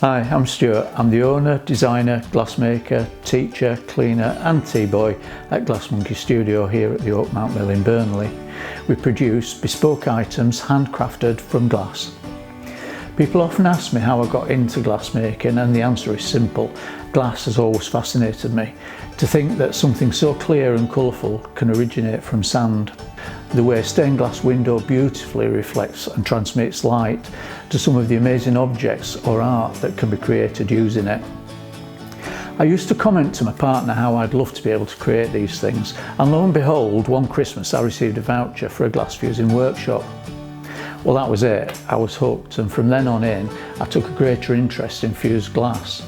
Hi, I'm Stuart. I'm the owner, designer, glassmaker, teacher, cleaner and tea boy at Glassmonkey Studio here at the Oakmount Mill in Burnley. We produce bespoke items handcrafted from glass. People often ask me how I got into glassmaking, and the answer is simple. Glass has always fascinated me. To think that something so clear and colourful can originate from sand. The way a stained glass window beautifully reflects and transmits light to some of the amazing objects or art that can be created using it. I used to comment to my partner how I'd love to be able to create these things, and lo and behold, one Christmas I received a voucher for a glass fusing workshop. Well, that was it. I was hooked, and from then on in I took a greater interest in fused glass.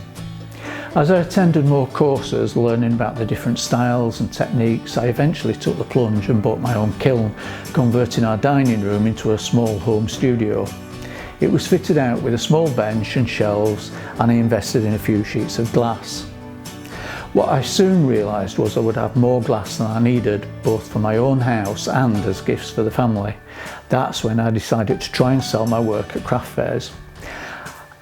As I attended more courses learning about the different styles and techniques, I eventually took the plunge and bought my own kiln, converting our dining room into a small home studio. It was fitted out with a small bench and shelves, and I invested in a few sheets of glass. What I soon realised was I would have more glass than I needed, both for my own house and as gifts for the family. That's when I decided to try and sell my work at craft fairs.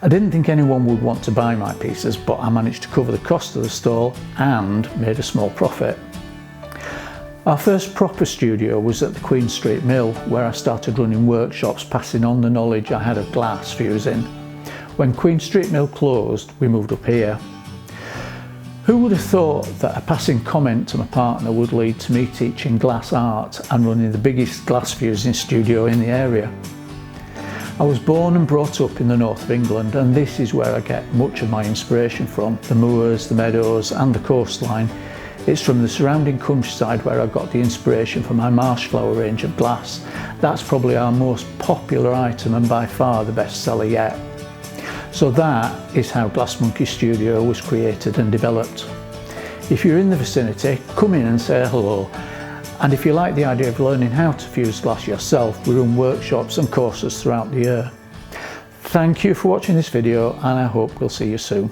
I didn't think anyone would want to buy my pieces, but I managed to cover the cost of the stall and made a small profit. Our first proper studio was at the Queen Street Mill, where I started running workshops passing on the knowledge I had of glass fusing. When Queen Street Mill closed, we moved up here. Who would have thought that a passing comment to my partner would lead to me teaching glass art and running the biggest glass fusing studio in the area? I was born and brought up in the north of England, and this is where I get much of my inspiration from. The moors, the meadows and the coastline. It's from the surrounding countryside where I got the inspiration for my marsh flower range of glass. That's probably our most popular item and by far the best seller yet. So that is how Glassmonkey Studio was created and developed. If you're in the vicinity, come in and say hello. And if you like the idea of learning how to fuse glass yourself, we run workshops and courses throughout the year. Thank you for watching this video, and I hope we'll see you soon.